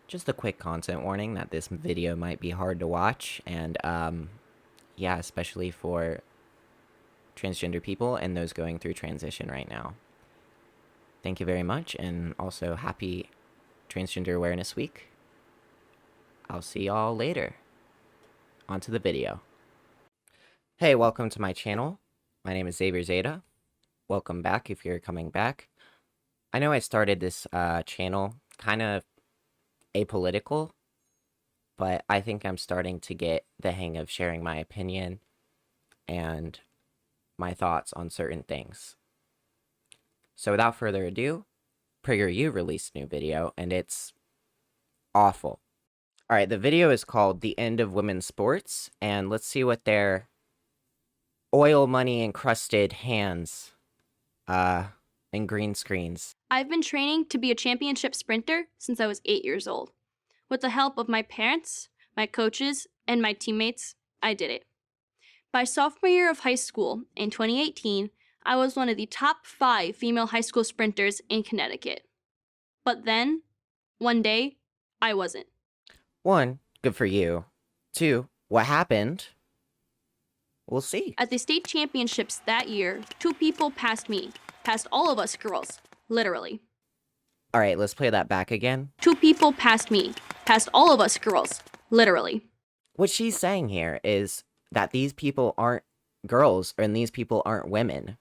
Just a quick content warning that this video might be hard to watch, and yeah, especially for transgender people and those going through transition right now. Thank you very much, and also happy Transgender Awareness Week. I'll see y'all later. On to the video. Hey, welcome to my channel. My name is Xavier Zeta. Welcome back if you're coming back. I know I started this channel kind of apolitical, but I think I'm starting to get the hang of sharing my opinion and my thoughts on certain things. So without further ado, PragerU released a new video, and it's awful. Alright, the video is called The End of Women's Sports, and let's see what their oil money encrusted hands and green screens. I've been training to be a championship sprinter since I was 8 years old. With the help of my parents, my coaches, and my teammates, I did it. By sophomore year of high school, in 2018, I was one of the top 5 female high school sprinters in Connecticut. But then, one day, I wasn't. 1, good for you. 2, what happened? We'll see. At the state championships that year, 2 people passed me, passed all of us girls, literally. Alright, let's play that back again. 2 people passed me, passed all of us girls, literally. What she's saying here is that these people aren't girls, and these people aren't women.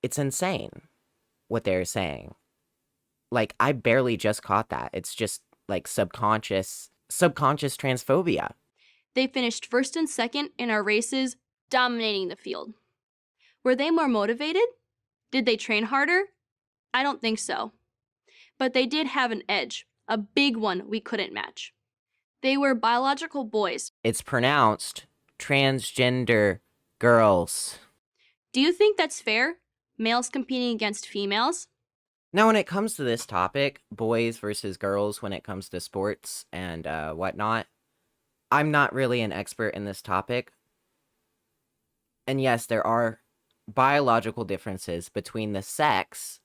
It's insane what they're saying. Like, I barely just caught that. It's just, like, subconscious transphobia. They finished first and second in our races, dominating the field. Were they more motivated? Did they train harder? I don't think so. But they did have an edge, a big one we couldn't match. They were biological boys. It's pronounced transgender girls. Do you think that's fair? Males competing against females? Now, when it comes to this topic, boys versus girls, when it comes to sports and whatnot, I'm not really an expert in this topic. And yes, there are biological differences between the sex,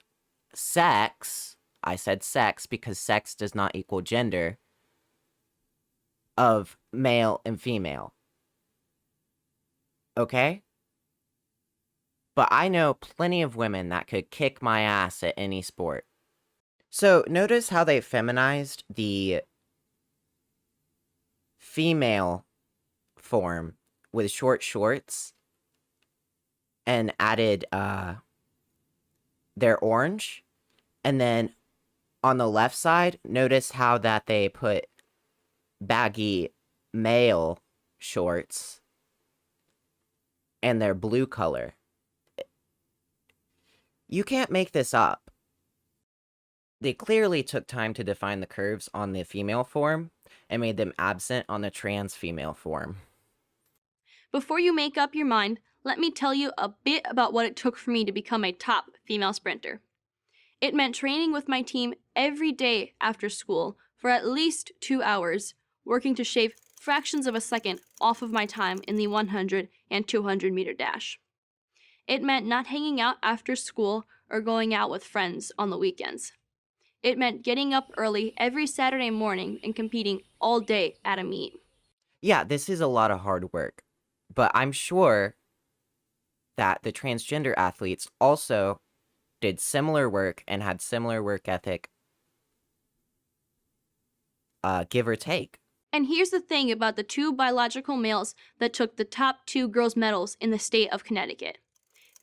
I said sex because sex does not equal gender, of male and female. Okay? But I know plenty of women that could kick my ass at any sport. So, notice how they feminized the female form with short shorts and added their orange. And then on the left side, notice how that they put baggy male shorts and their blue color. You can't make this up. They clearly took time to define the curves on the female form and made them absent on the trans female form. Before you make up your mind, let me tell you a bit about what it took for me to become a top female sprinter. It meant training with my team every day after school for at least 2 hours, working to shave fractions of a second off of my time in the 100 and 200 meter dash. It meant not hanging out after school or going out with friends on the weekends. It meant getting up early every Saturday morning and competing all day at a meet. Yeah, this is a lot of hard work, but I'm sure that the transgender athletes also did similar work and had similar work ethic, give or take. And here's the thing about the 2 biological males that took the top 2 girls' medals in the state of Connecticut.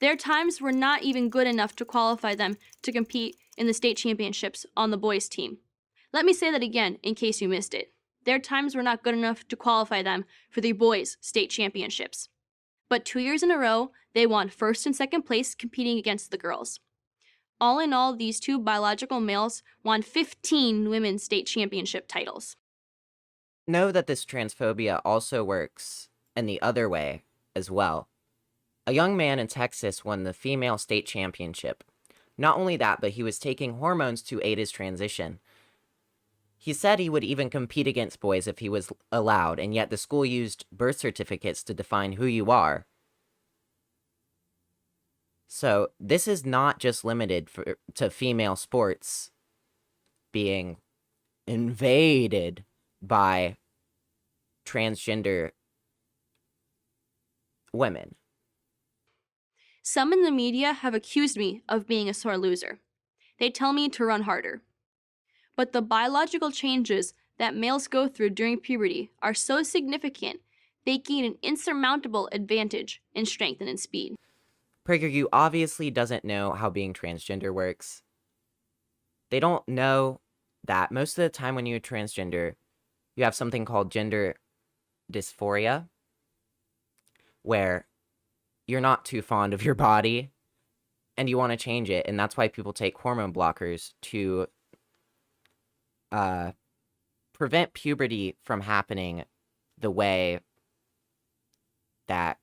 Their times were not even good enough to qualify them to compete in the state championships on the boys' team. Let me say that again in case you missed it. Their times were not good enough to qualify them for the boys' state championships. But 2 years in a row, they won first and second place competing against the girls. All in all, these 2 biological males won 15 women's state championship titles. Know that this transphobia also works in the other way as well. A young man in Texas won the female state championship. Not only that, but he was taking hormones to aid his transition. He said he would even compete against boys if he was allowed, and yet the school used birth certificates to define who you are. So, this is not just limited to female sports being invaded by transgender women. Some in the media have accused me of being a sore loser. They tell me to run harder. But the biological changes that males go through during puberty are so significant, they gain an insurmountable advantage in strength and in speed. PragerU obviously doesn't know how being transgender works. They don't know that most of the time when you're transgender, you have something called gender dysphoria, where you're not too fond of your body and you want to change it. And that's why people take hormone blockers to prevent puberty from happening the way that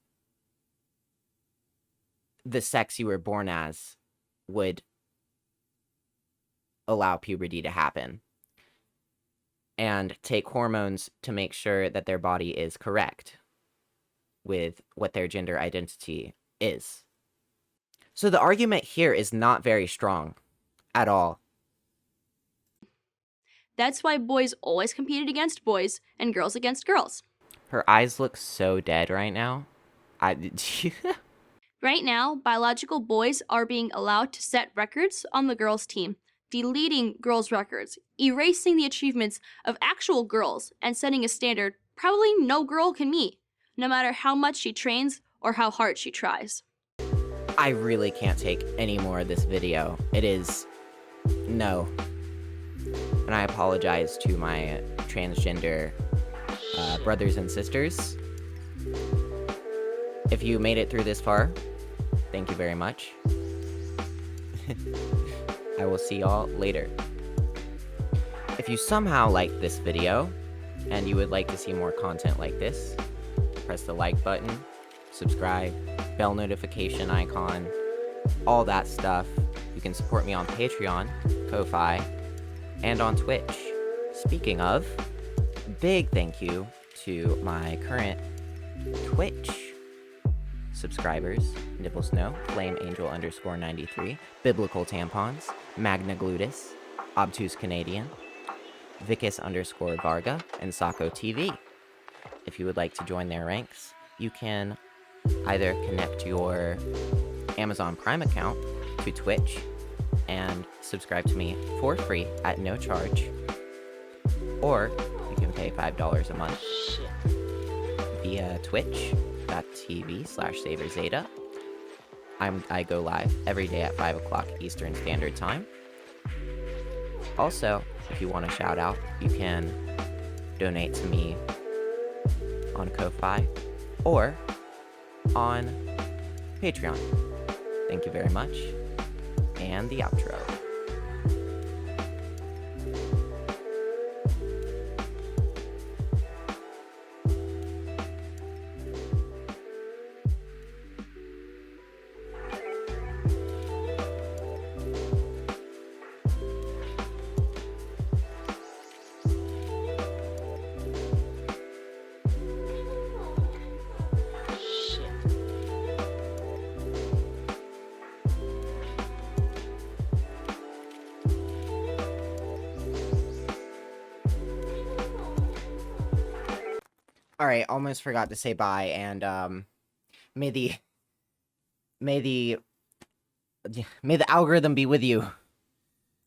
the sex you were born as would allow puberty to happen, and take hormones to make sure that their body is correct with what their gender identity is. So the argument here is not very strong at all. That's why boys always competed against boys and girls against girls. Her eyes look so dead right now. Right now, biological boys are being allowed to set records on the girls' team, deleting girls' records, erasing the achievements of actual girls, and setting a standard probably no girl can meet, no matter how much she trains or how hard she tries. I really can't take any more of this video. It is no. And I apologize to my transgender brothers and sisters. If you made it through this far, thank you very much. I will see y'all later. If you somehow liked this video and you would like to see more content like this, press the like button, subscribe, bell notification icon, all that stuff. You can support me on Patreon, Ko-Fi, and on Twitch. Speaking of, big thank you to my current Twitch subscribers: Nipple Snow, Flame Angel _93, Biblical Tampons, Magna Glutis, Obtuse Canadian, Vicus _Varga, and Sako TV. If you would like to join their ranks, you can either connect your Amazon Prime account to Twitch and subscribe to me for free at no charge, or you can pay $5 a month via twitch.tv/SaverZeta. I go live every day at 5 o'clock Eastern Standard Time. Also, if you want a shout out, you can donate to me on Ko-Fi or on Patreon. Thank you very much. And the outro. Alright, almost forgot to say bye, and may the algorithm be with you.